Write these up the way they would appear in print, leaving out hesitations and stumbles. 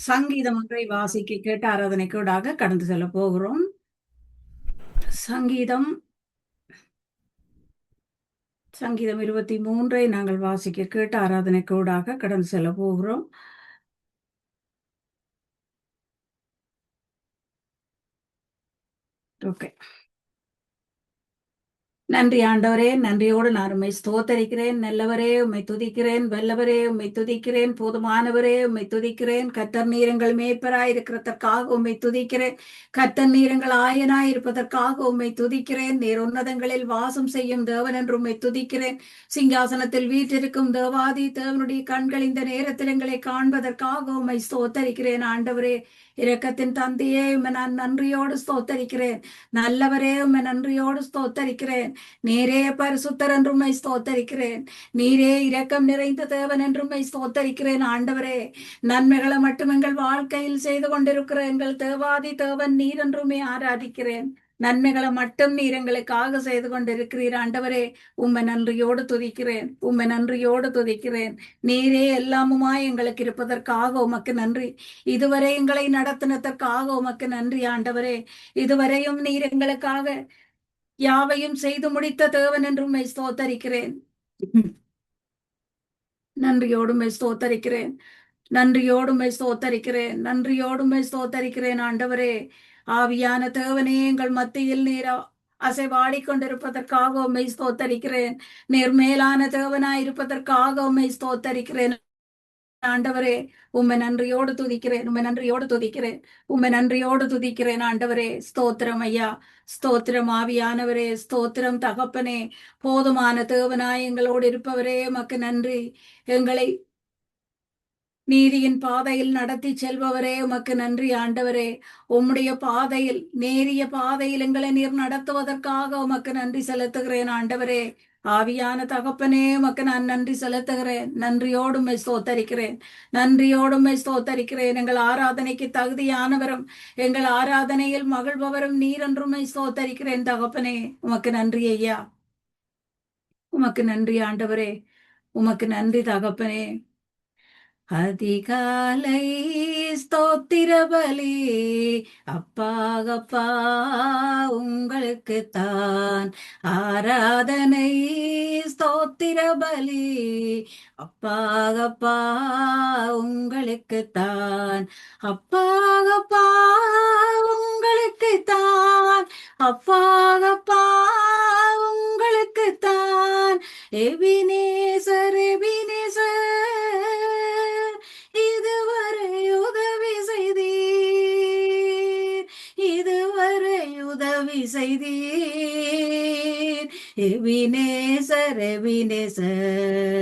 சங்கீதம் ஒன்றை வாசிக்க கேட்ட ஆராதனைக்கூடாக கடந்து செல்ல போகிறோம். சங்கீதம் சங்கீதம் 23 நாங்கள் வாசிக்க கேட்ட ஆராதனைக்கூடாக கடந்து செல்ல போகிறோம். ஓகே. நன்றி ஆண்டவரே, நன்றியோடு நான் உம்மை ஸ்தோத்தரிக்கிறேன். நல்லவரே உம்மை துதிக்கிறேன். வல்லவரே உம்மை துதிக்கிறேன். போதுமானவரே உம்மை துதிக்கிறேன். கர்த்தர் நீரங்கள் மேய்ப்பராய் இருக்கிறதற்காக உம்மை துதிக்கிறேன். கர்த்தர் நீரங்கள் ஆயனாய் இருப்பதற்காக உம்மை துதிக்கிறேன். நீர் உன்னதங்களில் வாசம் செய்யும் தேவன் என்று உம்மை துதிக்கிறேன். சிங்காசனத்தில் வீற்றிருக்கும் தேவாதி தேவனுடைய கண்கள் இந்த நேரத்தில் எங்களை காண்பதற்காக உம்மை ஸ்தோத்தரிக்கிறேன். ஆண்டவரே, இரக்கத்தின் தந்தையே உம்மை நான் நன்றியோடு ஸ்தோத்தரிக்கிறேன். நல்லவரே உம்மை நன்றியோடு ஸ்தோத்தரிக்கிறேன். நீரே பரிசுத்தர் என்றும்மை ஸ்தோத்தரிக்கிறேன். நீரே இரக்கம் நிறைந்த தேவன் என்றும்மை ஸ்தோத்தரிக்கிறேன். ஆண்டவரே, நன்மைகளை மட்டும் எங்கள் வாழ்க்கையில் செய்து கொண்டிருக்கிற எங்கள் தேவாதி தேவன் நீர் என்றுமே ஆராதிக்கிறேன். நன்மைகளை மட்டும் நீர் எங்களுக்காக செய்து கொண்டிருக்கிறீர். ஆண்டவரே, உம்மை நன்றியோடு துதிக்கிறேன். உம்மை நன்றியோடு துதிக்கிறேன். நீரே எல்லாமுமாய் எங்களுக்கு இருப்பதற்காக உமக்கு நன்றி. இதுவரை எங்களை நடத்தினதற்காக உமக்கு நன்றி. ஆண்டவரே, இதுவரையும் நீர் எங்களுக்காக யாவையும் செய்து முடித்த தேவன் என்றும் உம்மை ஸ்தோத்தரிக்கிறேன். நன்றியோடுமை ஸ்தோத்தரிக்கிறேன். நன்றியோடுமை ஸ்தோத்தரிக்கிறேன். நன்றியோடுமை ஸ்தோத்தரிக்கிறேன். ஆண்டவரே, ஆவியான தேவனே, எங்கள் மத்தியில் நீர் அசைவாடிக் கொண்டிருப்பதற்காக உம்மை ஸ்தோத்தரிக்கிறேன். நீர் மேலான தேவனாய் இருப்பதற்காக உம்மை ஸ்தோத்தரிக்கிறேன். ஆண்டவரே, உம்மை நன்றியோடு துதிக்கிறேன். உம்மை நன்றியோடு துதிக்கிறேன். உம்மை நன்றியோடு துதிக்கிறேன். ஆண்டவரே, ஸ்தோத்திரம் ஐயா. ஸ்தோத்திரம் ஆவியானவரே. ஸ்தோத்திரம் தகப்பனே. போதுமான தேவனாய் எங்களோடு இருப்பவரே, உமக்கு நன்றி. எங்களை நீதியின் பாதையில் நடத்தி செல்பவரே, உமக்கு நன்றி. ஆண்டவரே, உம்முடைய பாதையில், நேரிய பாதையில் எங்களை நீர் நடத்துவதற்காக உமக்கு நன்றி செலுத்துகிறேன். ஆண்டவரே, ஆவியான தகப்பனே, உமக்கு நான் நன்றி செலுத்துகிறேன். நன்றியோடு உம்மை ஸ்தோத்தரிக்கிறேன். நன்றியோடு உம்மை ஸ்தோத்தரிக்கிறேன். எங்கள் ஆராதனைக்கு தகுதியானவரும் எங்கள் ஆராதனையில் மகிழ்பவரும் நீர் என்றும் உம்மை ஸ்தோத்தரிக்கிறேன். தகப்பனே, உமக்கு நன்றி ஐயா. உமக்கு நன்றி ஆண்டவரே. உமக்கு நன்றி தகப்பனே. அதிகாலை ஸ்தோத்திர பலி அப்பாகப்பா உங்களுக்கு தான் ஆராதனை. ஸ்தோத்திர பலி அப்பாகப்பா உங்களுக்கு தான். அப்பாகப்பா உங்களுக்கு தான். அப்பாகப்பா உங்களுக்கு தான். எபினேசர் எபினேசர் இதுவரை உதவி செய்தீர். இதுவரை உதவி செய்தீர். Ebenezer Ebenezer.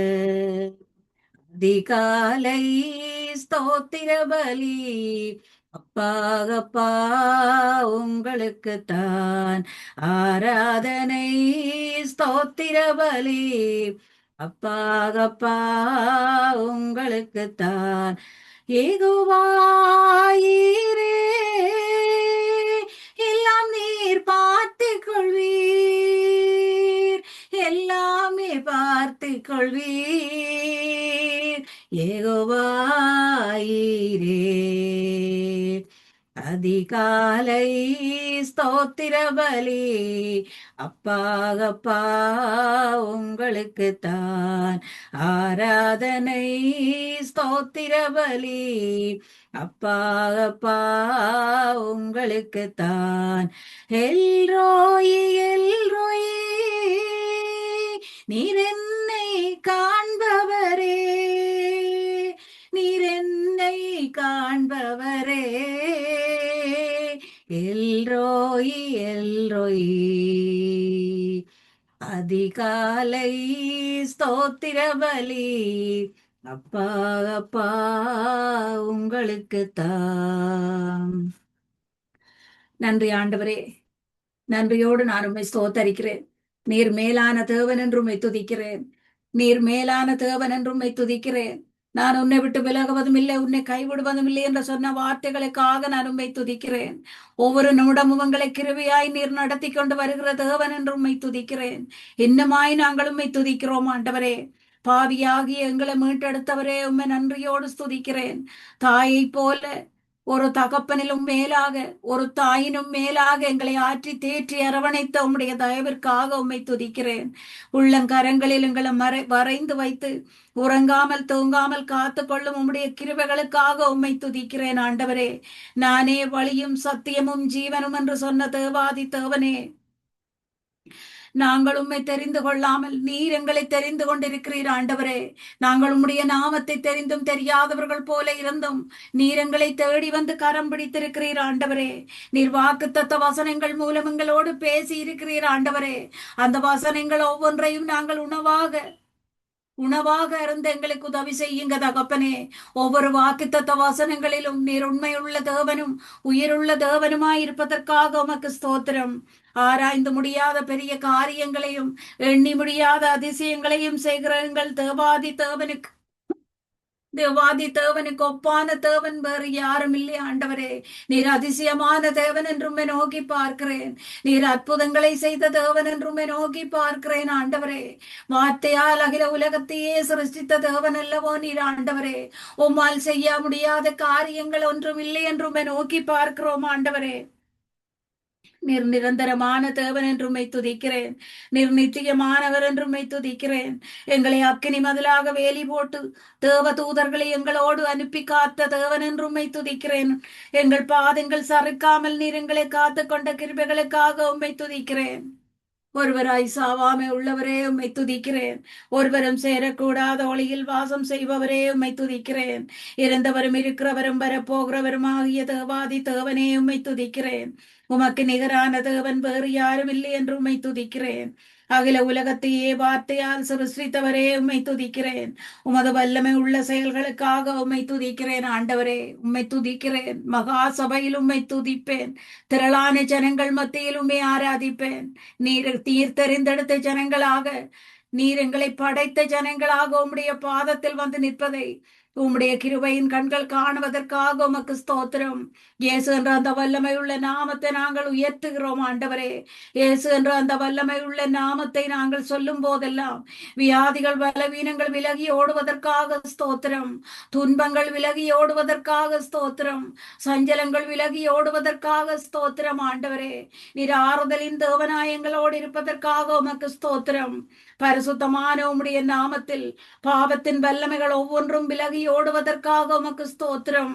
அதிகாலை ஸ்தோத்திர பலி அப்பாகப்பா உங்களுக்கு தான் ஆராதனை. ஸ்தோத்திர பலி அப்பாகப்பா உங்களுக்கு தான். ஏகுவாயிரே எல்லாம் நீர் பார்த்துக் கொள்வீர். எல்லாமே பார்த்துக் கொள்வீர். ஏகுவாயிரே அதிகாலை ஸ்தோத்திர பலி அப்பாகப்பா உங்களுக்கு தான் ஆராதனை. ஸ்தோத்திர பலி அப்பாகப்பா உங்களுக்கு தான். எல்ரோயி எல்ரோயி நீர் என்னை காண்பவரே. நீர் என்னை காண்பவரே. எல்ரோயி எல்ரோயி அதிகாலை ஸ்தோத்திர பலி அப்பா அப்பா உங்களுக்கு தான். நன்றி ஆண்டவரே. நன்றியோடு நான் உம்மை ஸ்தோத்தரிக்கிறேன். நீர் மேலான தேவன் என்று உம்மை துதிக்கிறேன். நீர் மேலான தேவன் என்று உம்மை துதிக்கிறேன். நான் உன்னை விட்டு விலகுவதும் இல்லை, உன்னை கைவிடுவதும் இல்லை என்ற சொன்ன வார்த்தைகளுக்காக நான் உம்மை துதிக்கிறேன். ஒவ்வொரு நிமிடமும் உங்களை கிருபையாய் நீர் நடத்தி கொண்டு வருகிற தேவன் என்று உம்மை துதிக்கிறேன். இன்னமாய் நாங்கள் உம்மை துதிக்கிறோம் ஆண்டவரே. பாவியாகி எங்களை மீட்டெடுத்தவரே உம்மை நன்றியோடு ஸ்துதிக்கிறேன். தாயை போல ஒரு தகப்பனிலும் மேலாக ஒரு தாயினும் மேலாக எங்களை ஆற்றி தேற்றி அரவணைத்த உம்முடைய தயவிற்காக உம்மை துதிக்கிறேன். உள்ளங்கரங்களில் எங்களை வரைந்து வைத்து உறங்காமல் தூங்காமல் காத்து கொள்ளும் உம்முடைய கிருபைகளுக்காக உம்மை துதிக்கிறேன் ஆண்டவரே. நானே வழியும் சத்தியமும் ஜீவனும் என்று சொன்ன தேவாதி தேவனே, நாங்கள் உம்மை தெரிந்து கொள்ளாமல் நீர் எங்களை தெரிந்து கொண்டிருக்கிறீர் ஆண்டவரே. நாங்கள் உம்முடைய நாமத்தை தெரிந்தும் தெரியாதவர்கள் போல இருந்தும் நீர் எங்களை தேடி வந்து கரம் பிடித்திருக்கிறீர் ஆண்டவரே. நீர் வாக்குத்தத்த வசனங்கள் மூலம் எங்களோடு பேசி இருக்கிறீர் ஆண்டவரே. அந்த வசனங்கள் ஒவ்வொன்றையும் நாங்கள் உணவாக இருந்து எங்களுக்கு உதவி செய்யுங்க தகப்பனே. ஒவ்வொரு வாக்குத்தத்த வசனங்களிலும் நீர் உண்மையுள்ள தேவனும் உயிருள்ள தேவனுமாய் இருப்பதற்காக உமக்கு ஸ்தோத்திரம். ஆராய்ந்து முடியாத பெரிய காரியங்களையும் எண்ணி முடியாத அதிசயங்களையும் செய்கிற எங்கள் தேவாதி தேவனுக்கு ஒப்பான தேவன் வேறு யாரும் இல்லை ஆண்டவரே. நீர் அதிசயமான தேவன் என்றும் நோக்கி பார்க்கிறேன். நீர் அற்புதங்களை செய்த தேவன் என்றும் நோக்கி பார்க்கிறேன் ஆண்டவரே. வார்த்தையால் அகில உலகத்தையே சிருஷ்டித்த தேவன் அல்லவோ நீர் ஆண்டவரே. உம்மால் செய்ய முடியாத காரியங்கள் ஒன்றும் இல்லை என்றும் நோக்கி பார்க்கிறோம் ஆண்டவரே. நீர் நிரந்தரமான தேவன் என்றும் துதிக்கிறேன். நீர் நித்தியமானவர் என்றும் துதிக்கிறேன். எங்களை அக்கினி மதிலாக வேலி போட்டு தேவ தூதர்களை எங்களோடு அனுப்பி காத்த தேவன் என்றும் துதிக்கிறேன். எங்கள் பாதங்கள் சறுக்காமல் நீர் எங்களை காத்து கொண்ட கிருபைகளுக்காக உம்மை துதிக்கிறேன். ஒருவராய் சாவாமை உள்ளவரே உம்மை துதிக்கிறேன். ஒருவரும் சேரக்கூடாத ஒளியில் வாசம் செய்பவரே உம்மை துதிக்கிறேன். இருந்தவரும் இருக்கிறவரும் வரப்போகிறவரும் ஆகிய தேவாதி தேவனே உம்மை துதிக்கிறேன். உமக்கு நிகரான தேவன் வேறு யாரும் இல்லை என்று உம்மை துதிக்கிறேன். அகில உலகத்தையே வார்த்தையால் சிருஷ்டித்தவரே உம்மை துதிக்கிறேன். உமது வல்லமை உள்ள செயல்களுக்காக உம்மை துதிக்கிறேன் ஆண்டவரே. உம்மை துதிக்கிறேன். மகா சபையில் உம்மை துதிப்பேன். திரளான ஜனங்கள் மத்தியில் உம்மை ஆராதிப்பேன். நீர் தெரிந்தெடுத்த ஜனங்களாக நீர் எங்களை படைத்த ஜனங்களாக உம்முடைய பாதத்தில் வந்து நிற்பதை உம்முடைய கிருபையின் கண்கள் காணுவதற்காக உமக்கு ஸ்தோத்திரம். இயேசு என்ற அந்த வல்லமை உள்ள நாமத்தை நாங்கள் உயர்த்துகிறோம் ஆண்டவரே. இயேசு என்ற அந்த வல்லமை உள்ள நாமத்தை நாங்கள் சொல்லும் போதெல்லாம் வியாதிகள் பலவீனங்கள் விலகி ஓடுவதற்காக ஸ்தோத்திரம். துன்பங்கள் விலகி ஓடுவதற்காக ஸ்தோத்திரம். சஞ்சலங்கள் விலகி ஓடுவதற்காக ஸ்தோத்திரம் ஆண்டவரே. நீர் ஆறுதலின் தேவநாயங்களோடு இருப்பதற்காக உமக்கு ஸ்தோத்திரம். பரிசுத்தமான உம்முடைய நாமத்தில் பாவத்தின் வல்லமைகள் ஒவ்வொன்றும் விலகி ஓடுவதற்காக உமக்கு ஸ்தோத்திரம்.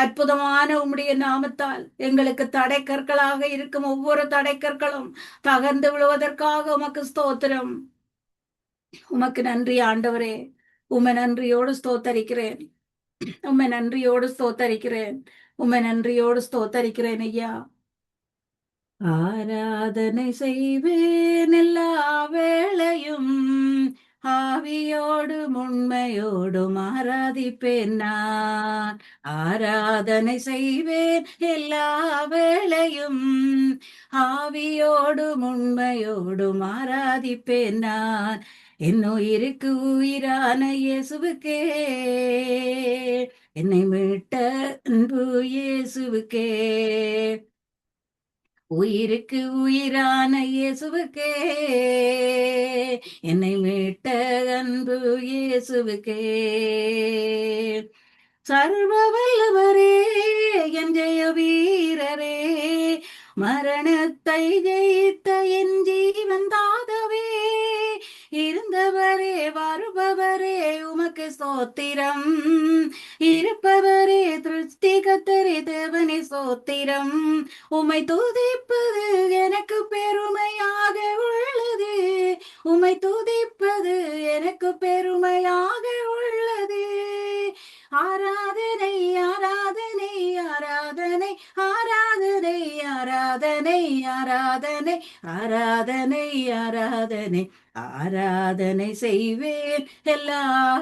அற்புதமான உம்முடைய நாமத்தால் எங்களுக்கு தடைக்கற்களாக இருக்கும் ஒவ்வொரு தடைக்கற்களும் தகர்ந்து விழுவதற்காக உமக்கு ஸ்தோத்திரம். உமக்கு நன்றி ஆண்டவரே. உம்மை நன்றியோடு ஸ்தோத்தரிக்கிறேன். உம்மை நன்றியோடு ஸ்தோத்தரிக்கிறேன். உம்மை நன்றியோடு ஸ்தோத்தரிக்கிறேன் ஐயா. ஆராதனை செய்வேன் எல்லா வேளையும் ஆவியோடும் உண்மையோடும் ஆராதிப்பேன் நான். ஆராதனை செய்வேன் எல்லா வேளையும் ஆவியோடும் உண்மையோடும் ஆராதிப்பேன் நான். என் உயிருக்கு உயிரான இயேசுவுக்கே, என்னை மீட்ட அன்பு இயேசுவுக்கே, உயிருக்கு உயிரான இயேசுவுக்கே, என்னை மீட்ட அன்பு இயேசுவுக்கே. சர்வ வல்லவரே என் ஜெய வீரரே, மரணத்தை ஜெயித்த என் ஜீவன் தாதவே, இருந்தவரே வருபவரே உமக்கு ஸ்தோத்திரம், இருப்பவரே திருஷ்டி கத்தரே தேவனே ஸ்தோத்திரம். உம்மை துதிப்பது எனக்கு பெருமையாக உள்ளது, உம்மை துதிப்பது எனக்கு பெருமையாக உள்ளது. ஆராதனை ஆராதனை ஆராதனை ஆராதனை ஆராதனை ஆராதனை ஆராதனை ஆராதனை ஆராதனை செய்வேன் எல்லா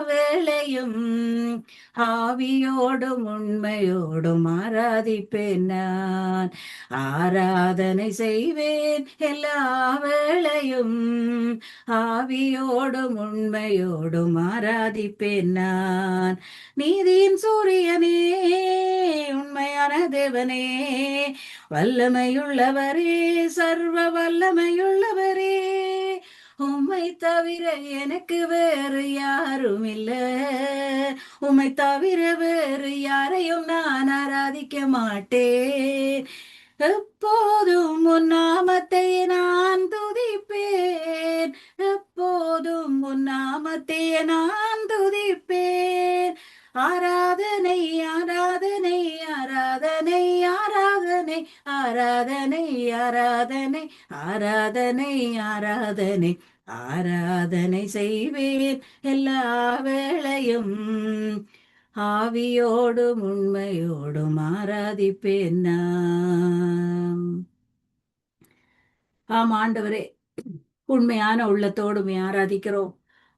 வேளையும் ஆவியோடும் உண்மையோடும் ஆராதிப்பேன் நான். ஆராதனை செய்வேன் எல்லா வேளையும் ஆவியோடும் உண்மையோடும் ஆராதிப்பேன் நான். நீதியின் சூரியனே, உண்மையான தேவனே, வல்லமையுள்ளவரே, சர்வ வல்லமையுள்ளவரே, உம்மை தவிர எனக்கு வேறு யாரும் இல்ல. உம்மை தவிர வேறு யாரையும் நான் ஆராதிக்க மாட்டேன். எப்போதும் உன் நாமத்தை நான் துதிப்பேன். எப்போதும் உன் நாமத்தை நான் துதிப்பேன். ஆராதனை ஆராதனை ஆராதனை ஆராதனை ஆராதனை ஆராதனை ஆராதனை ஆராதனை ஆராதனை செய்வேன் எல்லா வேளையும். ஆவியோடும் உண்மையோடும் ஆராதிப்பேன் நான். ஆம் ஆண்டவரே, உண்மையான உள்ளத்தோடு உம்மை ஆராதிக்கிறோம்.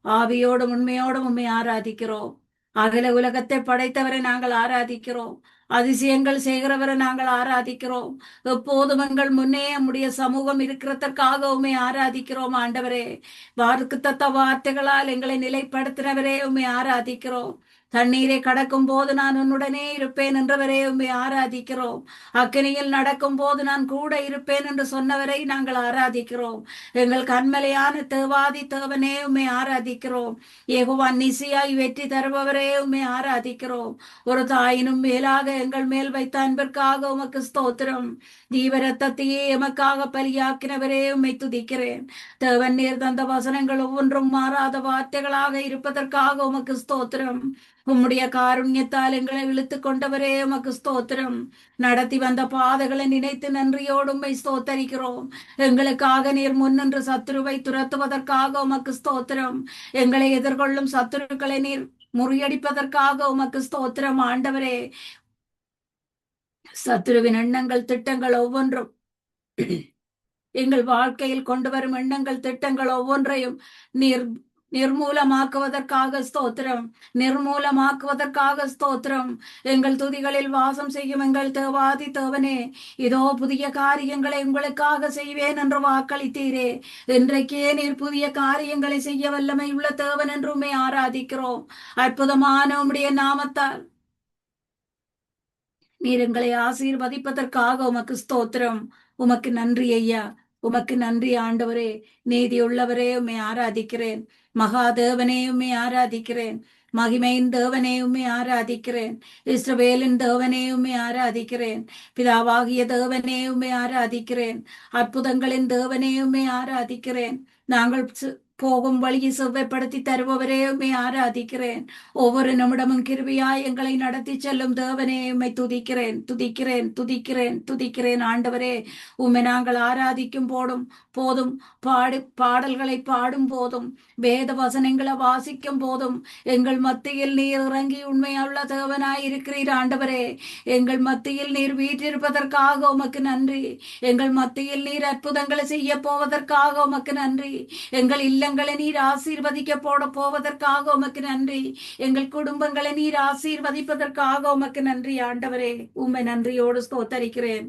ஆவியோடும் உண்மையோடும் உம்மை ஆராதிக்கிறோம். அகில உலகத்தை படைத்தவரை நாங்கள் ஆராதிக்கிறோம். அதிசயங்கள் செய்கிறவரை நாங்கள் ஆராதிக்கிறோம். எப்போதும் எங்கள் முன்னே நம்முடைய சமூகம் இருக்கிறதற்காக உம்மை ஆராதிக்கிறோம் ஆண்டவரே. வாக்கு தத்த வார்த்தைகளால் எங்களை நிலைப்படுத்தினவரே உம்மை ஆராதிக்கிறோம். தண்ணீரை கடக்கும் போது நான் உன்னுடனே இருப்பேன் என்றவரே உம்மை ஆராதிக்கிறோம். அக்கினியில் நடக்கும் போது நான் கூட இருப்பேன் என்று சொன்னவரை நாங்கள் ஆராதிக்கிறோம். எங்கள் கண்மலையான தேவாதி தேவனே உம்மை ஆராதிக்கிறோம். யெகோவா நிசியாய் வெற்றி தருபவரே உம்மை ஆராதிக்கிறோம். ஒரு தாயினும் மேலாக எங்கள் மேல் வைத்த அன்பிற்காக உமக்கு ஸ்தோத்திரம். ஜீவரத்தத்தையே எமக்காக பலியாக்கினவரே உம்மை துதிக்கிறேன். தேவன் நீர் தந்த வசனங்கள் ஒவ்வொன்றும் மாறாத வார்த்தைகளாக இருப்பதற்காக உமக்கு ஸ்தோத்திரம். உம்முடைய காருண்யத்தால் எங்களை இழுத்து கொண்டவரே உமக்கு ஸ்தோத்திரம். நடத்தி வந்த பாதைகளை நினைத்து நன்றியோடு உம்மை ஸ்தோத்தரிக்கிறோம். எங்களுக்காக நீர் முன்னின்று சத்துருவை துரத்துவதற்காக உமக்கு ஸ்தோத்திரம். எங்களை எதிர்கொள்ளும் சத்துருக்களை நீர் முறியடிப்பதற்காக உமக்கு ஸ்தோத்திரம் ஆண்டவரே. சத்துருவின் எண்ணங்கள் திட்டங்கள் ஒவ்வொன்றும் எங்கள் வாழ்க்கையில் கொண்டு வரும் எண்ணங்கள் திட்டங்கள் ஒவ்வொன்றையும் நீர் நிர்மூலமாக்குவதற்காக ஸ்தோத்திரம். நிர்மூலமாக்குவதற்காக ஸ்தோத்திரம். எங்கள் துதிகளில் வாசம் செய்யும் எங்கள் தேவாதி தேவனே, இதோ புதிய காரியங்களை உங்களுக்காக செய்வேன் என்று வாக்களித்தீரே. இன்றைக்கே நீர் புதிய காரியங்களை செய்ய வல்லமை உள்ள தேவன் என்று உம்மை ஆராதிக்கிறோம். அற்புதமான உம்முடைய நாமத்தால் நீர் எங்களை ஆசீர்வதிப்பதற்காக உமக்கு ஸ்தோத்திரம். உமக்கு நன்றி ஐயா. உமக்கு நன்றி ஆண்டவரே. நீதியுள்ளவரே உம்மை ஆராதிக்கிறேன். மகாதேவனே உம்மை ஆராதிக்கிறேன். மகிமையின் தேவனே உம்மை ஆராதிக்கிறேன். இஸ்ரவேலின் தேவனே உம்மை ஆராதிக்கிறேன். பிதாவாகிய தேவனே உம்மை ஆராதிக்கிறேன். அற்புதங்களின் தேவனே உம்மை ஆராதிக்கிறேன். நாங்கள் போகும் வழியை செவ்வைப்படுத்தி தருபவரே உம்மை ஆராதிக்கிறேன். ஒவ்வொரு நிமிடமும் கிருபையாய் எங்களை நடத்தி செல்லும் தேவனே உம்மை துதிக்கிறேன் துதிக்கிறேன் துதிக்கிறேன் துதிக்கிறேன் ஆண்டவரே. உம்மை நாங்கள் ஆராதிக்கும் போதும் பாடல்களை பாடும் போதும் வேத வசனங்களை வாசிக்கும் போதும் எங்கள் மத்தியில் நீர் இறங்கி உண்மையுள்ள தேவனாய் இருக்கிறீர் ஆண்டவரே. எங்கள் மத்தியில் நீர் வீற்றிருப்பதற்காக உமக்கு நன்றி. எங்கள் மத்தியில் நீர் அற்புதங்களை செய்ய போவதற்காக உமக்கு நன்றி. எங்கள் இல்லங்களை நீர் ஆசீர்வதிக்க போவதற்காக உமக்கு நன்றி. எங்கள் குடும்பங்களை நீர் ஆசீர்வதிப்பதற்காக உமக்கு நன்றி ஆண்டவரே. உம்மை நன்றியோடு ஸ்தோத்தரிக்கிறேன்.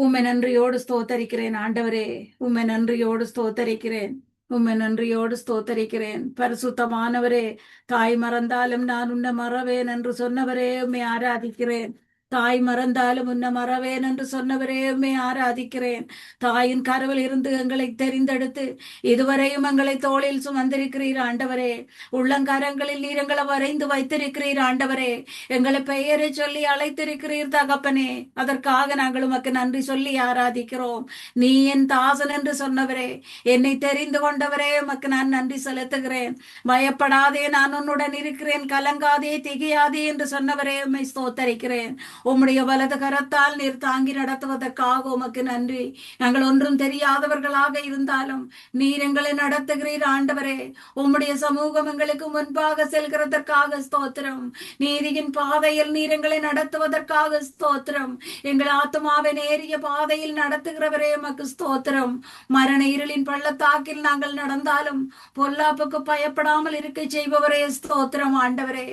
உம்மை நன்றியோடு ஸ்தோத்தரிக்கிறேன் ஆண்டவரே. உம்மை நன்றியோடு ஸ்தோத்தரிக்கிறேன். உம்மை நன்றியோடு ஸ்தோத்தரிக்கிறேன். பரிசுத்தமானவரே, தாய் மறந்தாலும் நான் உன்னை மறவேன் என்று சொன்னவரே உம்மை ஆராதிக்கிறேன். தாய் மறந்தாலும் உன்னை மறவேன் என்று சொன்னவரே உம்மை ஆராதிக்கிறேன். தாயின் கருவில் இருந்து எங்களை தெரிந்தெடுத்து இதுவரையும் எங்களை தோளில் சுமந்திருக்கிறீர் ஆண்டவரே. உள்ளங்கரங்களில் நீர் எங்களை வரைந்து வைத்திருக்கிறீர் ஆண்டவரே. எங்களை பெயரை சொல்லி அழைத்திருக்கிறீர் தகப்பனே. அதற்காக நாங்கள் உமக்கு நன்றி சொல்லி ஆராதிக்கிறோம். நீ என் தாசன் என்று சொன்னவரே, என்னை தெரிந்து கொண்டவரே, உமக்கு நான் நன்றி செலுத்துகிறேன். பயப்படாதே, நான் உன்னுடன் இருக்கிறேன், கலங்காதே, திகையாதே என்று சொன்னவரே உம்மை ஸ்தோத்தரிக்கிறேன். உம்முடைய வலது கரத்தால் நீர் தாங்கி நடத்துவதற்காக உமக்கு நன்றி. நாங்கள் ஒன்றும் தெரியாதவர்களாக இருந்தாலும் நீர் எங்களை நடத்துகிறீர் ஆண்டவரே. உம்முடைய சமூகம் எங்களுக்கு முன்பாக செல்கிறதற்காக ஸ்தோத்திரம். நீதியின் பாதையில் நீர் எங்களை நடத்துவதற்காக ஸ்தோத்திரம். எங்கள் ஆத்மாவை நேரிய பாதையில் நடத்துகிறவரே உமக்கு ஸ்தோத்திரம். மரண இருளின் பள்ளத்தாக்கில் நாங்கள் நடந்தாலும் பொல்லாப்புக்கு பயப்படாமல் இருக்க செய்பவரே ஸ்தோத்திரம் ஆண்டவரே.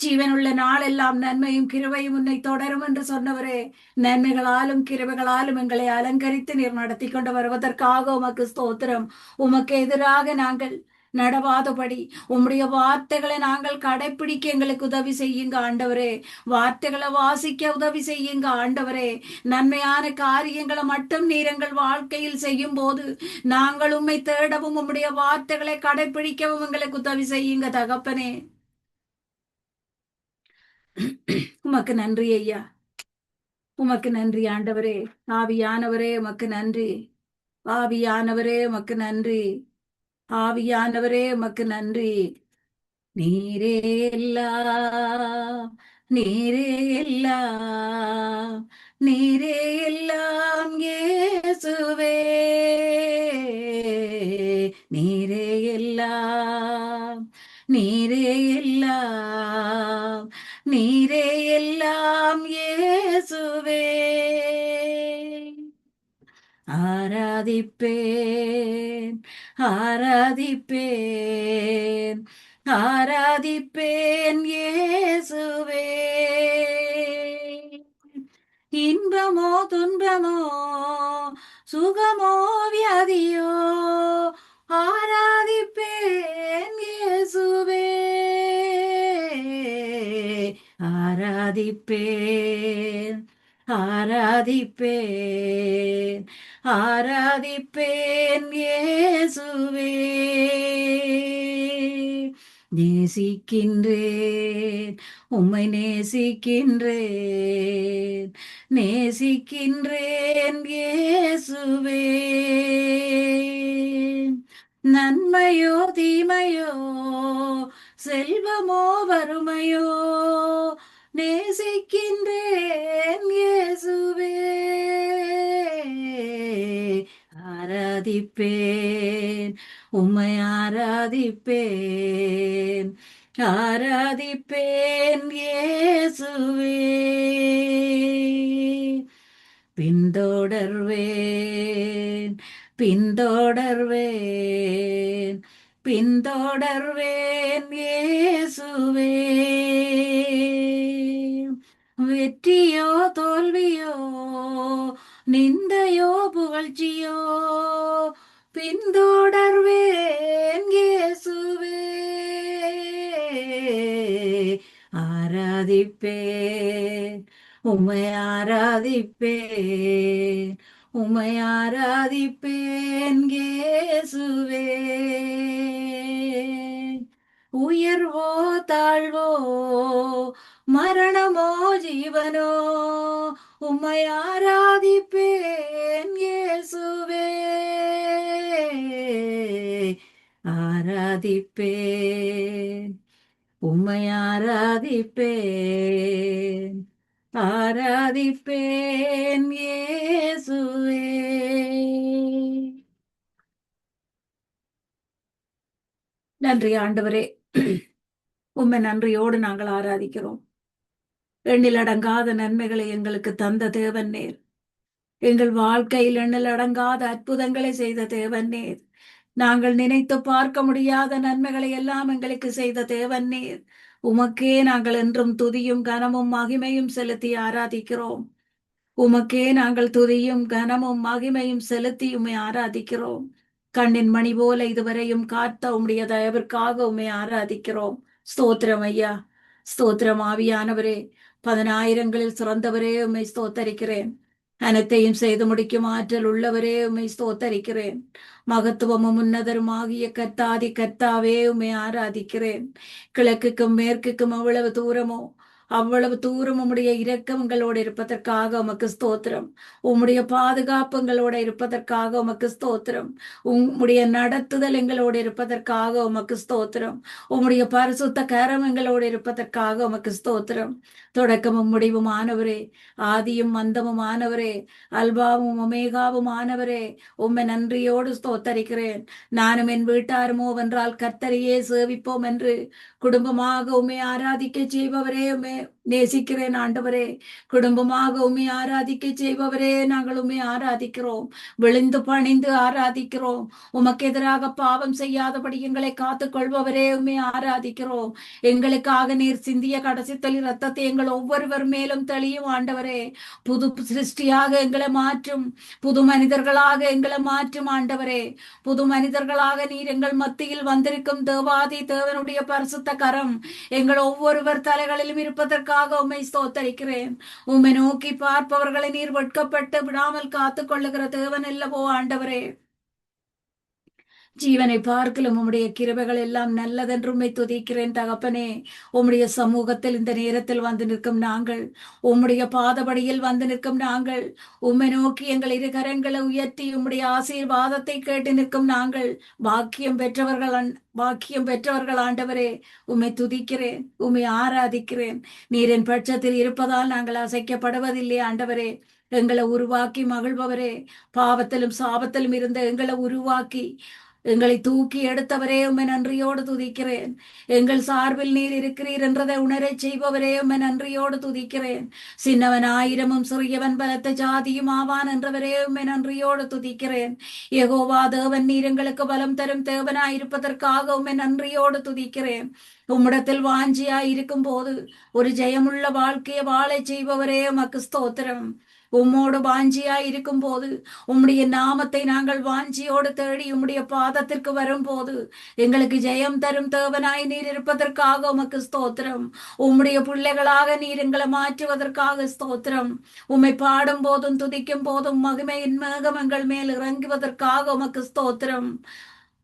ஜீவனுள்ள நாளெல்லாம் நன்மையும் கிருபையும் உன்னை தொடரும் என்று சொன்னவரே, நன்மைகளாலும் கிருபைகளாலும் எங்களை அலங்கரித்து நீர் நடத்தி கொண்டு வருவதற்காக உமக்கு ஸ்தோத்திரம். உமக்கு எதிராக நாங்கள் நடவாதபடி உம்முடைய வார்த்தைகளை நாங்கள் கடைப்பிடிக்க எங்களுக்கு உதவி செய்யுங்க ஆண்டவரே. வார்த்தைகளை வாசிக்க உதவி செய்யுங்க ஆண்டவரே. நன்மையான காரியங்களை மட்டும் நீர் எங்கள் வாழ்க்கையில் செய்யும் போது நாங்கள் உம்மை தேடவும் உம்முடைய வார்த்தைகளை கடைப்பிடிக்கவும் எங்களுக்கு உதவி செய்யுங்க தகப்பனே. உமக்கு நன்றி ஐயா. உமக்கு நன்றி ஆண்டவரே. ஆவியானவரே உமக்கு நன்றி. ஆவியானவரே உமக்கு நன்றி. ஆவியானவரே உமக்கு நன்றி. நீரே எல்லாம், நீரே எல்லாம், நீரே எல்லாம் இயேசுவே. நீரே எல்லாம், நீரே எல்லாம், நீரே எல்லாம் இயேசுவே. ஆராதிப்பேன், ஆராதிப்பேன், ஆராதிப்பேன் இயேசுவே. இன்பமோ துன்பமோ சுகமோ வியாதியோ ஆராதிப்பேன் இயேசுவே. ஆராதிப்பேன், ஆராதிப்பேன், ஆராதிப்பேன் இயேசுவே. நேசிக்கின்றேன், உம்மை நேசிக்கின்றேன், நேசிக்கின்றேன் இயேசுவே. நன்மையோ தீமையோ செல்வமோ வறுமையோ நேசிக்கின்றேன் இயேசுவே. ஆராதிப்பேன், உம்மை ஆராதிப்பேன், ஆராதிப்பேன் இயேசுவே. பின்தொடர்வேன், பின்தொடர்வேன், பின்தொடர்வேன் இயேசுவே. வெற்றியோ தோல்வியோ நிந்தையோ புகழ்ச்சியோ பின்தொடர்வேன் இயேசுவே. ஆராதிப்பேன், உம்மை ஆராதிப்பேன், உம்மை ஆராதிப்பேன் இயேசுவே. உயர்வோ தாழ்வோ மரணமோ ஜீவனோ உம்மை ஆராதிப்பேன் இயேசுவே. ஆராதிப்பேன், உம்மை ஆராதிப்பேன், ஆராதிப்பேன் இயேசுவே. நன்றி ஆண்டவரே. உம்மை நன்றியோடு நாங்கள் ஆராதிக்கிறோம். எண்ணிலடங்காத நன்மைகளை எங்களுக்கு தந்த தேவன் நேர். எங்கள் வாழ்க்கையில் எண்ணிலடங்காத அற்புதங்களை செய்த தேவன் நேர். நாங்கள் நினைத்து பார்க்க முடியாத நன்மைகளை எல்லாம் எங்களுக்கு செய்த தேவன் நீர். உமக்கே நாங்கள் என்றும் துதியும் கனமும் மகிமையும் செலுத்தி ஆராதிக்கிறோம். உமக்கே நாங்கள் துதியும் கனமும் மகிமையும் செலுத்தி உம்மை ஆராதிக்கிறோம். கண்ணின் மணி போல இதுவரையும் காத்த உம்முடைய தயவிற்காக உம்மை ஆராதிக்கிறோம். ஸ்தோத்திரம் ஐயா. ஸ்தோத்திரம் ஆவியானவரே. 10,000களில் சிறந்தவரே உம்மை ஸ்தோத்தரிக்கிறேன். அனைத்தையும் செய்து முடிக்கும் ஆற்றல் உள்ளவரே உம்மை ஸ்தோத்தரிக்கிறேன். மகத்துவமும் உன்னதருமாகிய கர்த்தாதி கர்த்தாவே உம்மை ஆராதிக்கிறேன். கிழக்குக்கும் மேற்குக்கும் அவ்வளவு தூரமோ அவ்வளவு தூரம் உம்முடைய இரக்கங்களோடு இருப்பதற்காக உமக்கு ஸ்தோத்திரம். உம்முடைய பாதுகாப்புங்களோட இருப்பதற்காக உமக்கு ஸ்தோத்திரம். உம்முடைய நடத்துதல் எங்களோடு இருப்பதற்காக உமக்கு ஸ்தோத்திரம். உம்முடைய பரிசுத்த கரம் எங்களோடு இருப்பதற்காக உமக்கு ஸ்தோத்திரம். தொடக்கமும் முடிவும் ஆனவரே, ஆதியும் மந்தமும் ஆனவரே, அல்பாவும் ஒமேகாவும் ஆனவரே, உம்மை நன்றியோடு ஸ்தோத்தரிக்கிறேன். நானும் என் வீட்டாருமோ வென்றால் கர்த்தரையே சேவிப்போம் என்று குடும்பமாக உம்மை ஆராதிக்க செய்பவரே உம்மை நேசிக்கிறேன் ஆண்டவரே. குடும்பமாக உம்மை ஆராதிக்க செய்பவரே, நாங்கள் உம்மை ஆராதிக்கிறோம். விழுந்து பணிந்து ஆராதிக்கிறோம். உமக்கு எதிராக பாவம் செய்யாதபடி எங்களை காத்துக் கொள்பவரே, உம்மை ஆராதிக்கிறோம். எங்களுக்காக நீர் சிந்திய கடைசி துளி ரத்தத்தை எங்கள் ஒவ்வொருவர் மேலும் தெளியும் ஆண்டவரே. புது சிருஷ்டியாக எங்களை மாற்றும், புது மனிதர்களாக எங்களை மாற்றும் ஆண்டவரே. புது மனிதர்களாக நீர் எங்கள் மத்தியில் வந்திருக்கும் தேவாதி தேவனுடைய பரிசுத்த கரம் எங்கள் ஒவ்வொருவர் தலைகளிலும் இருப்பதற்காக உம்மை ஸ்தோத்தரிக்கிறேன். உம்மை நோக்கி பார்ப்பவர்களை நீர் வெட்கப்பட்டு விடாமல் காத்துக் கொள்ளுகிற தேவன் அல்லவோ ஆண்டவரே. ஜீவனை பார்க்கலும் உம்முடைய கிருபைகள் எல்லாம் நல்லதென்று உம்மை துதிக்கிறேன் தகப்பனே. உம்முடைய சமூகத்தில் இந்த நேரத்தில் வந்து நிற்கும் நாங்கள், உம்முடைய பாதபடியில் வந்து நிற்கும் நாங்கள், உம்மை நோக்கி எங்கள் இரு கரங்களை உயர்த்தி உம்முடைய ஆசீர்வாதத்தை கேட்டு நிற்கும் நாங்கள் பாக்கியம் பெற்றவர்கள் ஆண்டவரே. உம்மை துதிக்கிறேன், உம்மை ஆராதிக்கிறேன். நீரின் பட்சத்தில் இருப்பதால் நாங்கள் அசைக்கப்படுவதில்லை ஆண்டவரே. எங்களை உருவாக்கி மகிழ்பவரே, பாவத்திலும் சாபத்திலும் இருந்த எங்களை உருவாக்கி எங்களை தூக்கி எடுத்தவரே, உம்மை நன்றியோடு துதிக்கிறேன். எங்கள் சார்பில் நீர் இருக்கிறீர் என்றதை உணரச் செய்பவரே, உம்மை நன்றியோடு துதிக்கிறேன். சின்னவன் ஆயிரமும் சிறியவன் பலத்த ஜாதியும் ஆவான் என்றவரே, உம்மை நன்றியோடு துதிக்கிறேன். யெகோவா தேவன், நீர் எங்களுக்கு பலம் தரும் தேவனாயிருப்பதற்காக உம்மை நன்றியோடு துதிக்கிறேன். உம்மிடத்தில் வாஞ்சியாய் இருக்கும் போது ஒரு ஜெயமுள்ள வாழ்க்கையை வாழச் செய்பவரே, உமக்கு ஸ்தோத்திரம். உம்மோடு வாஞ்சியாய் இருக்கும் போது, உம்முடைய நாமத்தை நாங்கள் வாஞ்சியோடு தேடி உம்முடைய பாதத்திற்கு வரும்போது எங்களுக்கு ஜெயம் தரும் தேவனாய் நீர் இருப்பதற்காக உமக்கு ஸ்தோத்திரம். உம்முடைய பிள்ளைகளாக நீர் எங்களை மாற்றுவதற்காக ஸ்தோத்திரம். உம்மை பாடும் போதும் துதிக்கும் போதும் மகிமையின் மேகம் எங்கள் மேல் இறங்குவதற்காக உமக்கு ஸ்தோத்திரம்.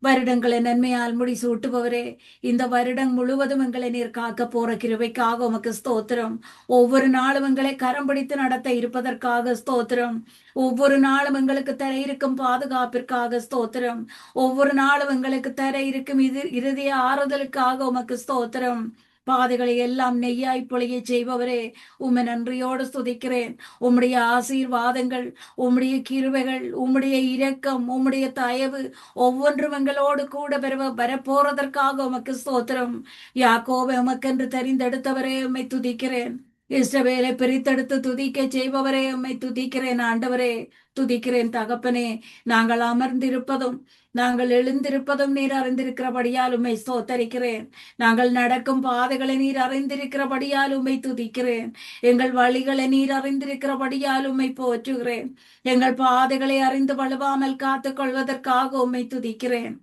வருடங்களை நன்மையால் முடிசூட்டுபவரே, இந்த வருடம் முழுவதும் எங்களை நீர் காக்க போற கிருபைக்காக உமக்கு ஸ்தோத்திரம். ஒவ்வொரு நாளும் எங்களை கரம் பிடித்து நடத்த இருப்பதற்காக ஸ்தோத்திரம். ஒவ்வொரு நாளும் எங்களுக்கு தர இருக்கும் பாதுகாப்பிற்காக ஸ்தோத்திரம். ஒவ்வொரு நாளும் எங்களுக்கு தர இருக்கும் இறுதிய ஆறுதலுக்காக உமக்கு ஸ்தோத்திரம். பாதைகளை எல்லாம் நெய்யாய் பொழிய செய்பவரே, உம்மை நன்றியோடு ஸ்துதிக்கிறேன். உம்முடைய ஆசீர்வாதங்கள், உம்முடைய கிருபைகள், உம்முடைய இரக்கம், உம்முடைய தயவு ஒவ்வொன்றும் எங்களோடு கூட வரப்போறதற்காக உமக்கு ஸ்தோத்திரம். யாக்கோபை உமக்கென்று தெரிந்தெடுத்தவரே, உம்மை துதிக்கிறேன். இஸ்ரவேலை பிரித்தெடுத்து துதிக்க செய்பவரே, உம்மை துதிக்கிறேன் ஆண்டவரே. துதிக்கிறேன் தகப்பனே. நாங்கள் அமர்ந்திருப்பதும் நாங்கள் எழுந்திருப்பதும் நீர் அறிந்திருக்கிறபடியால் உம்மை ஸ்தோத்தரிக்கிறேன். நாங்கள் நடக்கும் பாதைகளை நீர் அறிந்திருக்கிறபடியால் உம்மை துதிக்கிறேன். எங்கள் வழிகளை நீர் அறிந்திருக்கிறபடியால் உம்மை போற்றுகிறேன். எங்கள் பாதைகளை அறிந்து வலுவாமல் காத்துக் கொள்வதற்காக உம்மை துதிக்கிறேன்.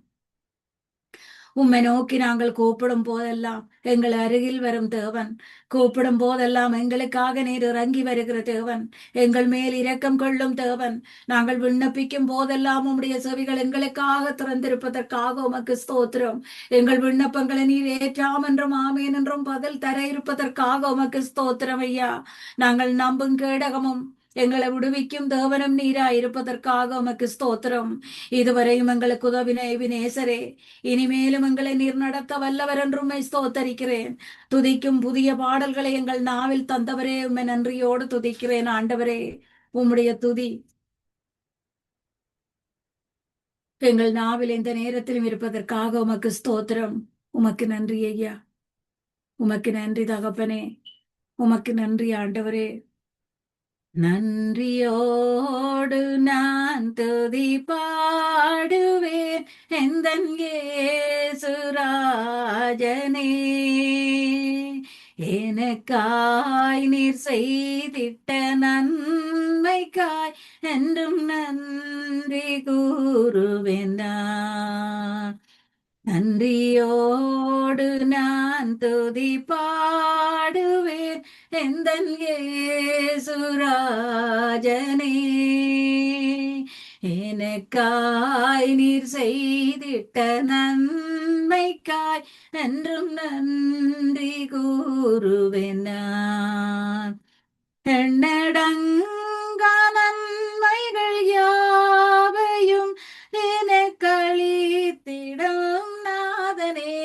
உம்மை நோக்கி நாங்கள் கூப்பிடும் போதெல்லாம் எங்கள் அருகில் வரும் தேவன். கூப்பிடும் போதெல்லாம் எங்களுக்காக நீர் இறங்கி வருகிற தேவன். எங்கள் மேல் இரக்கம் கொள்ளும் தேவன். நாங்கள் விண்ணப்பிக்கும் போதெல்லாம் உம்முடைய செவிகள் எங்களுக்காக திறந்திருப்பதற்காக உமக்கு ஸ்தோத்திரம். எங்கள் விண்ணப்பங்களை நீர் ஏற்றாம் என்றும் ஆமேன் என்றும் பதில் தர இருப்பதற்காக உமக்கு ஸ்தோத்திரம் ஐயா. நாங்கள் நம்பும் கேடகமும் எங்களை விடுவிக்கும் தேவனும் நீரா இருப்பதற்காக உமக்கு ஸ்தோத்திரம். இதுவரையும் எங்களுக்கு உதவின எபினேசரே, இனிமேலும் எங்களை நீர் நடத்த வல்லவர் என்றும் ஸ்தோத்தரிக்கிறேன். துதிக்கும் புதிய பாடல்களை எங்கள் நாவில் தந்தவரே, உம்மை நன்றியோடு துதிக்கிறேன் ஆண்டவரே. உம்முடைய துதி எங்கள் நாவில் எந்த நேரத்திலும் இருப்பதற்காக உமக்கு ஸ்தோத்திரம். உமக்கு நன்றி ஐயா. உமக்கு நன்றி தகப்பனே. உமக்கு நன்றி ஆண்டவரே. நன்றியோடு நான் துதி பாடுவேன் எந்தன் இயேசுராஜனே. எனக்காய் நீர் செய்திட்ட நன்மைக்காய் என்றும் நன்றி கூறுவேன் நான். நன்றியோடு நான் துதி பாடுவேன் எந்தன் இயேசுராஜனே. எனக்காய் நீர் செய்திட்ட நன்மைக்காய் என்றும் நன்றி கூறுவேன் நான். எண்ணடங்கா நன்மைகள் யாவையும் எனக்களித்திடும் நாதனே.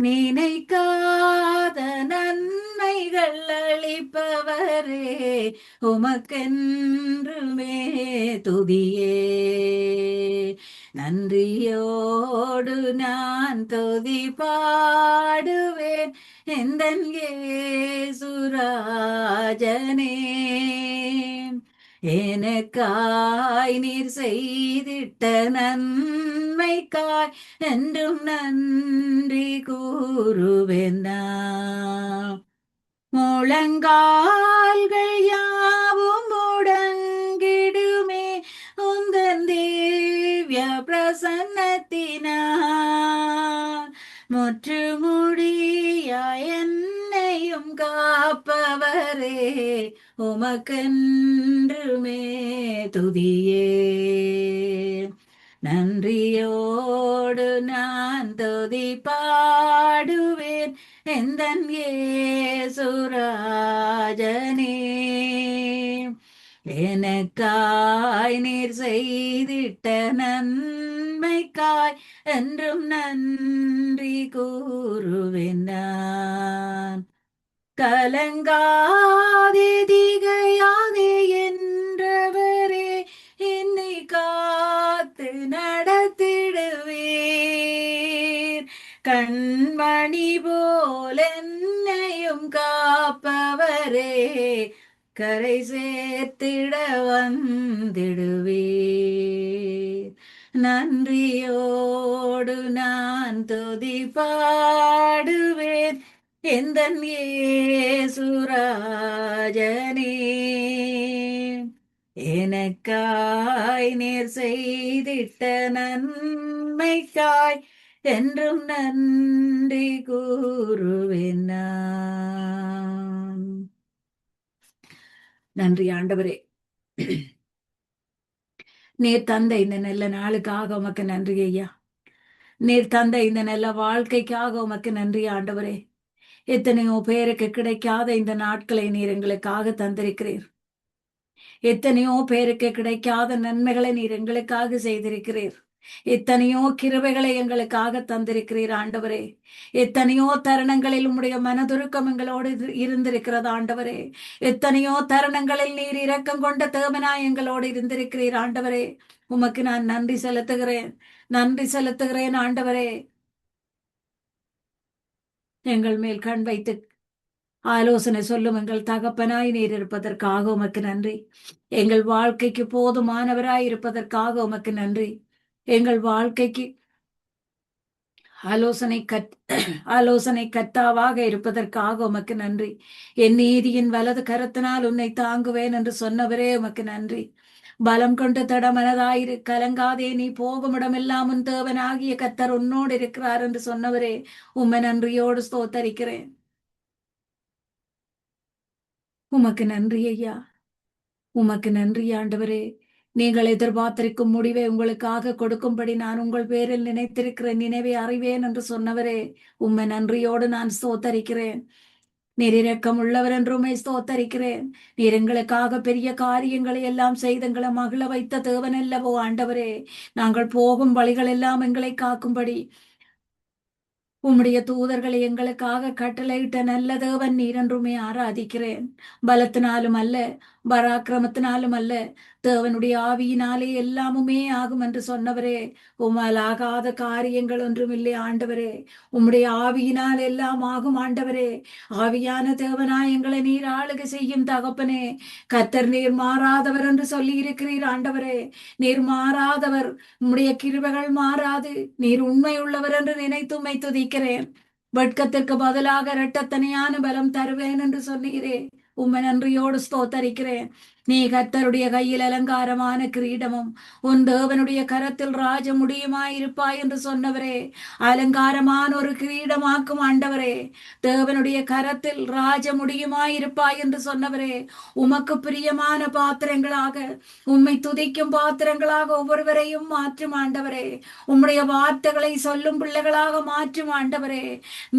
நினைக்காத நன்மைகள் அளிப்பவரே, உமக்கென்றுமே துதியே. நன்றியோடு நான் துதி பாடுவேன் எந்தன் இயேசுராஜனே. எனக்காய் நீர் செய்திட்ட நன்மைக்காய் என்றும் நன்றி கூறுவேன் நான். முழங்கால்கள் யாவும் முடங்கிடுமே உந்தன் திவ்ய பிரசன்னத்தினார். முற்றுமுடியாய் என்னையும் காப்பவரே, உமக்கென்றுமே துதியே. நன்றியோடு நான் துதி பாடுவேன் எந்தன் இயேசுராஜனே. எனக்காய் நீர் செய்திட்ட நன்மைக்காய் என்றும் நன்றி கூறுவேன் நான். கலங்காதே திகையாதே என்றவரே, என்னை காத்து நடத்திடுவீர். கண்மணி போல் என்னையும் காப்பவரே, கரை சேர்த்திட வந்திடுவீர். நன்றியோடு நான் துதி பாடுவேன் எந்தன் இயேசுராஜனே. எனக்காய் நீர் செய்திட்ட நன்மைக்காய் என்றும் நன்றி கூறுவேன் நான். நன்றி ஆண்டவரே. நீர் தந்த இந்த நல்ல நாளுக்காக உமக்கு நன்றி ஐயா. நீர் தந்த இந்த நல்ல வாழ்க்கைக்காக உமக்கு நன்றி ஆண்டவரே. எத்தனையோ பேருக்கு கிடைக்காத இந்த நாட்களை நீர் எங்களுக்காக தந்திருக்கிறீர். எத்தனையோ பேருக்கு கிடைக்காத நன்மைகளை நீர் எங்களுக்காக செய்திருக்கிறீர். எத்தனையோ கிருபைகளை எங்களுக்காக தந்திருக்கிறீர் ஆண்டவரே. எத்தனையோ தருணங்களில் உம்முடைய மனதுருக்கம் எங்களோடு இருந்திருக்கிறது ஆண்டவரே. எத்தனையோ தருணங்களில் நீர் இரக்கம் கொண்ட தேவனாய் எங்களோடு இருந்திருக்கிறீர் ஆண்டவரே. உமக்கு நான் நன்றி செலுத்துகிறேன், நன்றி செலுத்துகிறேன் ஆண்டவரே. எங்கள் மேல் கண் வைத்து ஆலோசனை சொல்லும் எங்கள் தகப்பனாய் நீர் இருப்பதற்காக உமக்கு நன்றி. எங்கள் வாழ்க்கைக்கு போதுமானவராய் இருப்பதற்காக உமக்கு நன்றி. எங்கள் வாழ்க்கைக்கு ஆலோசனை கர்த்தாவாக இருப்பதற்காக உமக்கு நன்றி. என் நீதியின் வலது கரத்தினால் உன்னை தாங்குவேன் என்று சொன்னவரே உமக்கு நன்றி. பலம் கொண்டு தடமனதாயிரு, கலங்காதே, நீ போகும் இடமெல்லாம் உன் தேவனாகிய கர்த்தர் உன்னோடு இருக்கிறார் என்று சொன்னவரே உம்மை நன்றியோடு ஸ்தோத்தரிக்கிறேன். உமக்கு நன்றி ஐயா, உமக்கு நன்றி ஆண்டவரே. நீங்கள் எதிர்பார்த்திருக்கும் முடிவை உங்களுக்காக கொடுக்கும்படி நான் உங்கள் பேரில் நினைத்திருக்கிற நினைவை அறிவேன் என்று சொன்னவரே உம்மை நன்றியோடு நான் ஸ்தோத்தரிக்கிறேன். நீர் இரக்கம் உள்ளவர் என்று உம்மை ஸ்தோத்தரிக்கிறேன். நீர் எங்களுக்காக பெரிய காரியங்களை எல்லாம் செய்து எங்களை மகிழ வைத்த தேவன் அல்லவோ ஆண்டவரே. நாங்கள் போகும் வழிகள் எல்லாம் எங்களை காக்கும்படி உம்முடைய தூதர்களை எங்களுக்காக கட்டளையிட்ட நல்ல தேவன் நீர் என்றுமே ஆராதிக்கிறேன். பலத்தினாலும் அல்ல, பராக்கிரமத்தினாலும் அல்ல, தேவனுடைய ஆவியினாலே எல்லாமுமே ஆகும் என்று சொன்னவரே உம்மால் ஆகாத காரியங்கள் ஒன்றுமில்லை ஆண்டவரே. உம்முடைய ஆவியினால் எல்லாம் ஆகும் ஆண்டவரே. ஆவியான தேவனாய் எங்களை நீர் ஆளுகை செய்யும் தகப்பனே. கர்த்தர் நீர் மாறாதவர் என்று சொல்லி இருக்கிறீர் ஆண்டவரே. நீர் மாறாதவர், உம்முடைய கிருபைகள் மாறாது. நீர் உண்மை உள்ளவர் என்று நினைத்து உம்மை துதிக்கிறேன். வெட்கத்திற்கு பதிலாக இரட்டத்தனையான பலம் தருவேன் என்று சொன்னீரே உம்மை நன்றியோடு ஸ்தோத்தரிக்கிறேன். நீ கர்த்தருடைய கையில் அலங்காரமான கிரீடமும் உன் தேவனுடைய கரத்தில் ராஜ முடியுமாயிருப்பாய் என்று சொன்னவரே. அலங்காரமான ஒரு கிரீடமாக்கும் ஆண்டவரே. தேவனுடைய கரத்தில் ராஜ முடியுமாயிருப்பாய் என்று சொன்னவரே. உமக்கு பிரியமான பாத்திரங்களாக, உம்மை துதிக்கும் பாத்திரங்களாக ஒவ்வொருவரையும் மாற்றும் ஆண்டவரே. உம்முடைய வார்த்தைகளை சொல்லும் பிள்ளைகளாக மாற்றும் ஆண்டவரே.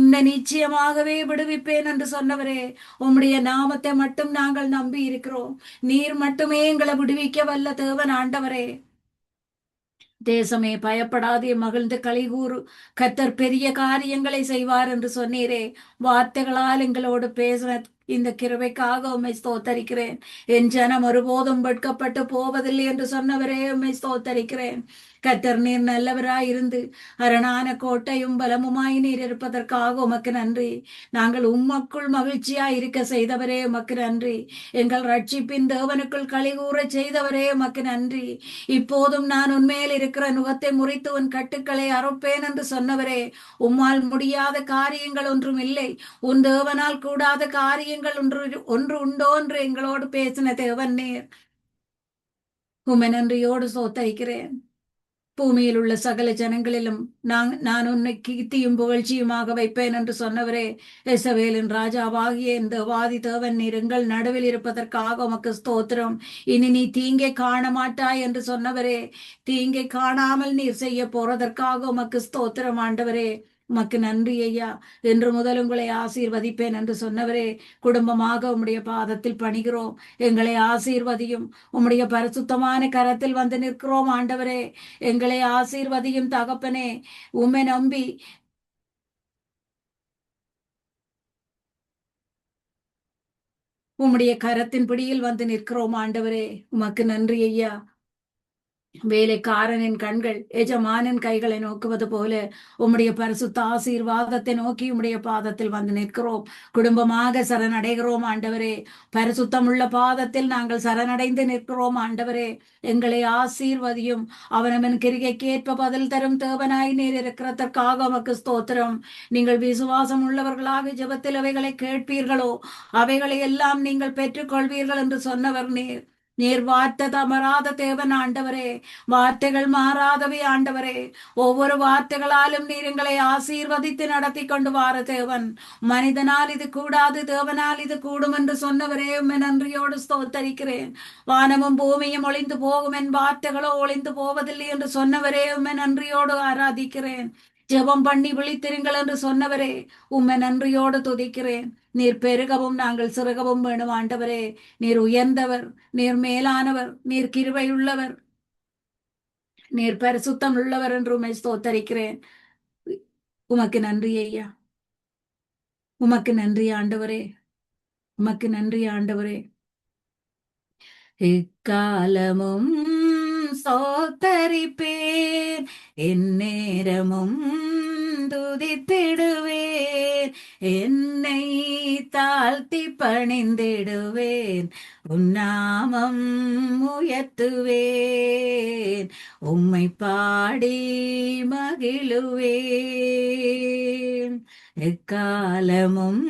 இந்த நிச்சயமாகவே விடுவிப்பேன் என்று சொன்னவரே. உம்முடைய நாமத்தை மட்டும் நாங்கள் நம்பி இருக்கிறோம். நீர் மட்டுமே எங்களை விடுவிக்க வல்ல தேவன் ஆண்டவரே. தேசமே பயப்படாதே, மகிழ்ந்து களிகூறு, கர்த்தர் பெரிய காரியங்களை செய்வார் என்று சொன்னீரே. வார்த்தைகளால் எங்களோடு பேசின இந்த கிருபைக்காக உம்மை ஸ்தோத்தரிக்கிறேன். என் ஜனம் ஒருபோதும் வெட்கப்பட்டு போவதில்லை என்று சொன்னவரே உம்மை ஸ்தோத்தரிக்கிறேன். கர்த்தர் நீர் நல்லவராயிருந்து அரணான கோட்டையும் பலமுமாய் நீர் இருப்பதற்காக உமக்கு நன்றி. நாங்கள் உம்மக்குள் மகிழ்ச்சியாய் இருக்க செய்தவரே உமக்கு நன்றி. எங்கள் ரட்சிப்பின் தேவனுக்குள் களிகூறச் செய்தவரே உமக்கு நன்றி. இப்போதும் நான் உன்மேல் இருக்கிற நுகத்தை முறித்து உன் கட்டுக்களை அறுப்பேன் என்று சொன்னவரே, உம்மால் முடியாத காரியங்கள் ஒன்றும் இல்லை. உன் தேவனால் கூடாத காரியங்கள் ஒன்று ஒன்று உண்டோ என்று எங்களோடு பேசின தேவன் நீர். உம்மை நன்றியோடு சோத்தரிக்கிறேன். பூமியில் உள்ள சகல ஜனங்களிலும் நான் உன்னை கீர்த்தியும் புகழ்ச்சியுமாக வைப்பேன் என்று சொன்னவரே, இஸ்ரவேலின் ராஜாவாகிய இந்த வாதி தேவன் நீர் எங்கள் நடுவில் இருப்பதற்காக உமக்கு ஸ்தோத்திரம். இனி நீ தீங்கை காண மாட்டாய் என்று சொன்னவரே, தீங்கை காணாமல் நீர் செய்ய போறதற்காக உமக்கு ஸ்தோத்திரம் ஆண்டவரே. உமக்கு நன்றி ஐயா. என்று முதல் உங்களை ஆசீர்வதிப்பேன் என்று சொன்னவரே, குடும்பமாக உம்முடைய பாதத்தில் பணிகிறோம். எங்களை ஆசீர்வதியும். உம்முடைய பரிசுத்தமான கரத்தில் வந்து நிற்கிறோம் ஆண்டவரே. எங்களை ஆசீர்வதியும் தகப்பனே. உம்மை நம்பி உம்முடைய கரத்தின் பிடியில் வந்து நிற்கிறோம் ஆண்டவரே. உமக்கு நன்றி ஐயா. வேலைக்காரனின் கண்கள் எஜமானின் கைகளை நோக்குவது போல உம்முடைய பரிசுத்த ஆசீர்வாதத்தை நோக்கி உம்முடைய பாதத்தில் வந்து நிற்கிறோம். குடும்பமாக சரணடைகிறோம் ஆண்டவரே. பரிசுத்தம் உள்ள பாதத்தில் நாங்கள் சரணடைந்து நிற்கிறோம் ஆண்டவரே. எங்களை ஆசீர்வதியும். அவனவன் கிரிகைக்கேற்ப பதில் தரும் தேவனாய் நீர் இருக்கிறதற்காக உமக்கு ஸ்தோத்திரம். நீங்கள் விசுவாசம் உள்ளவர்களாக ஜெபத்தில் அவைகளை கேட்பீர்களோ அவைகளை எல்லாம் நீங்கள் பெற்றுக்கொள்வீர்கள் என்று சொன்னவர் நீர். நீர் வார்த்தை தமராத தேவன் ஆண்டவரே. வார்த்தைகள் மாறாதவை ஆண்டவரே. ஒவ்வொரு வார்த்தைகளாலும் நீர் எங்களை ஆசீர்வதித்து நடத்தி கொண்டு வார தேவன். மனிதனால் இது கூடாது, தேவனால் இது கூடும் என்று சொன்னவரே உம்மை நன்றியோடு ஸ்தோத்தரிக்கிறேன். வானமும் பூமியும் ஒளிந்து போகும், என் வார்த்தைகளோ ஒளிந்து போவதில்லை என்று சொன்னவரே உம்மை நன்றியோடு ஆராதிக்கிறேன். ஜெபம் பண்ணி விழித்திருங்கள் என்று சொன்னவரே உம்மை நன்றியோடு துதிக்கிறேன். நீர் பெருகவும் நாங்கள் சிறுகவும் வேணும் ஆண்டவரே. நீர் உயர்ந்தவர், நீர் மேலானவர், நீர் கிருபையுள்ளவர், நீர் பரிசுத்தம் உள்ளவர் என்று உம்மை ஸ்தோத்தரிக்கிறேன். உமக்கு நன்றி ஐயா. உமக்கு நன்றி ஆண்டவரே. உமக்கு நன்றி ஆண்டவரே. எக்காலமும் சோத்தரிப்பேன், எந்நேரமும் துதித்திடுவேன், என்னை தாழ்த்தி பணிந்திடுவேன், உன்னாமம் உயர்த்துவேன், உம்மை பாடி மகிழுவேன். எக்காலமும்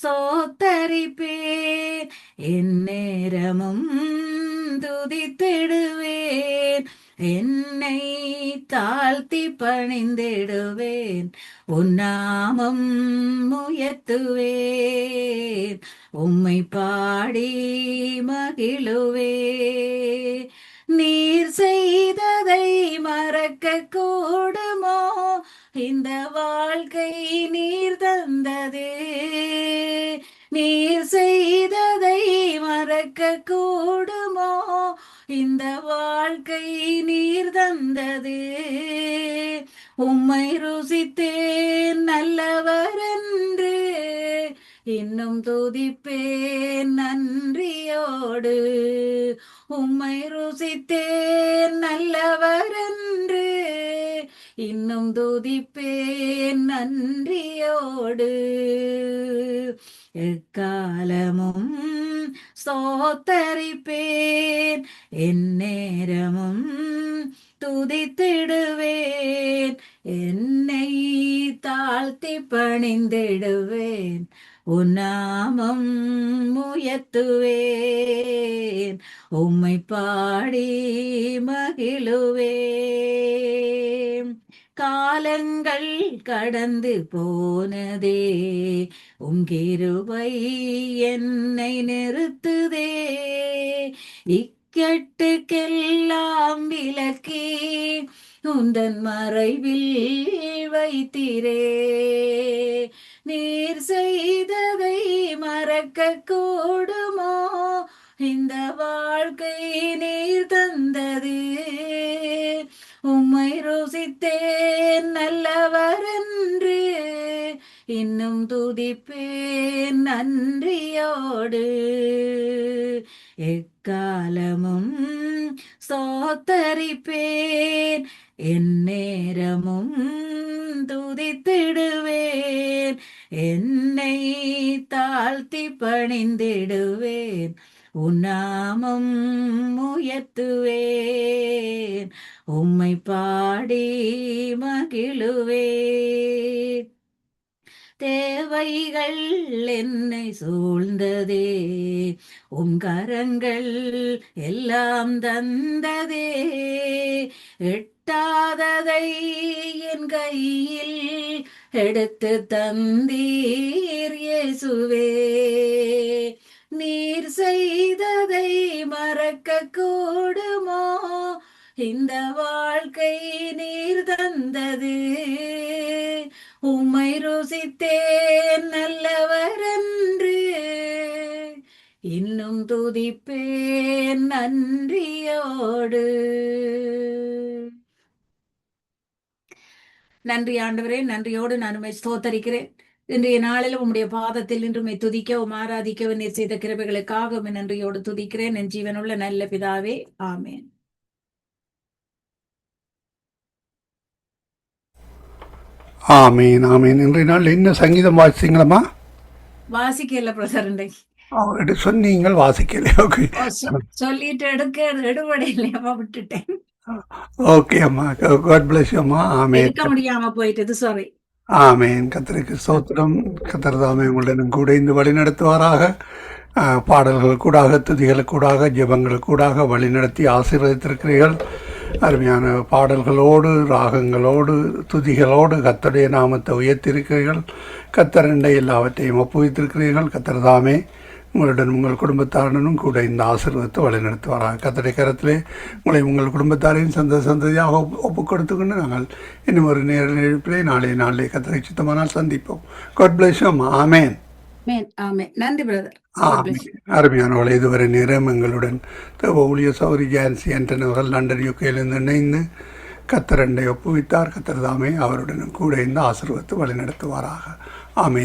சோத்தரிப்பேன், எந்நேரமும் துதித்திடுவேன், என்னை தாழ்த்தி பணிந்திடுவேன், உன்னாமம் உயர்த்துவேன், உம்மை பாடி மகிழுவேன். நீர் செய்ததை மறக்க கூடுமோ? இந்த வாழ்க்கை நீர் தந்ததே. நீர் செய்ததை மறக்க கூடுமோ? இந்த வாழ்க்கை நீர் தந்ததே. உம்மை ருசித்தேன் நல்லவர் என்று, இன்னும் துதிப்பேன் நன்றியோடு. உம்மை ருசித்தேன் நல்லவர் என்று, இன்னும் துதிப்பேன் நன்றியோடு. எக்காலமும் ஸ்தோத்தரிப்பேன், எந்நேரமும் துதித்திடுவேன், என்னை தாழ்த்தி பணிந்திடுவேன், உன்னாமம் உயர்த்துவேன், உம்மை பாடி மகிழுவேன். காலங்கள் கடந்து போனதே, உங்கிருபை என்னை நிறுத்துதே. இக்கட்டுக்கெல்லாம் விலக்கி உந்தன் மறைவில் வைத்திரே. நீர் செய்ததை மறக்க கூடுமோ? இந்த வாழ்க்கை நீர் தந்தது. உம்மை ருசித்தேன் நல்லவர் என்று, இன்னும் துதிப்பேன் நன்றியோடு. எக்காலமும் ஸ்தோத்தரிப்பேன், எந்நேரமும் துதித்திடுவேன், என்னை தாழ்த்தி பணிந்திடுவேன், உன்னாமம் உயர்த்துவேன், உம்மை பாடி மகிழுவேன். தேவைகள் என்னை சூழ்ந்ததே, உம் கரங்கள் எல்லாம் தந்ததே, எட்டாததை என் கையில் எடுத்து தந்தீர் இயேசுவே, நீர் செய்ததை மறக்க கூடுமோ, இந்த வாழ்க்கை நீர் தந்தது, உம்மை ருசித்தேன் நல்லவர் என்று, இன்னும் துதிப்பேன் நன்றியோடு. நன்றி ஆண்டவரே, நன்றியோடு நான் உம்மை ஸ்தோத்தரிக்கிறேன். இன்றைய நாளில் உம்முடைய பாதத்தில் இன்று உம்மை துதிக்கவும் ஆராதிக்கவும் நீர் செய்த கிருபைகளுக்காக உம்மை நன்றியோடு துதிக்கிறேன். என் ஜீவனுள்ள நல்ல பிதாவே, ஆமேன். ஆமீன் ஆமீன். இன்றைய நாள் என்ன சங்கீதம் வாசிங்களம்மா? வாசிக்கல பிரதர், இன்றைக்கு அவர்கிட்ட சொன்னீங்கள் வாசிக்கல. ஓகே சொல்லிட்டு எடுபடையிலையப்பா விட்டுட்டேன். ஓகே அம்மா, காட் பிளஸ் யூ அம்மா. ஆமேன். எடுக்க முடியாம போயிட்டது, சாரி. ஆமேன். கர்த்தருக்கு ஸ்தோத்திரம். கர்த்தர் தாமே உங்களுடன் கூட இந்த வழி நடத்துவாராக. பாடல்கள் கூடாக, துதிகள் கூடாக, ஜெபங்கள் கூடாக வழி நடத்தி ஆசீர்வதித்திருக்கிறீர்கள். அருமையான பாடல்களோடு, ராகங்களோடு, துதிகளோடு கர்த்தருடைய நாமத்தை உயர்த்தியிருக்கிறீர்கள். கர்த்தரண்டை எல்லாவற்றையும் ஒப்புவித்திருக்கிறீர்கள். கர்த்தர் தாமே உங்களுடன் உங்கள் குடும்பத்தாருடனும் கூட இந்த ஆசீர்வாதத்தை வழிநடத்துவாராக. கர்த்தருடைய கரத்திலே உங்களை உங்கள் குடும்பத்தாரையும் சந்ததியாக ஒப்புக் கொடுத்துக்கொண்டு நாங்கள் இன்னும் ஒரு நேரத்திலே நாளே கர்த்தரை சுத்தமானால் சந்திப்போம். காட் பிளஸ் யூ அம்மா. ஆமேன். நன்றி பிரதர். அருமையானவர்கள், இதுவரை நேரம் எங்களுடன் தேவ ஊழிய சௌரி ஜான்சி ஆண்டன் அவர்கள் லண்டன் யூகேலிருந்து இணைந்து கர்த்தரண்டை ஒப்புவித்தார். கர்த்தர் தாமே அவருடன் கூட இந்த ஆசீர்வாதத்தை வழிநடத்துவாராக. ஆமேன்.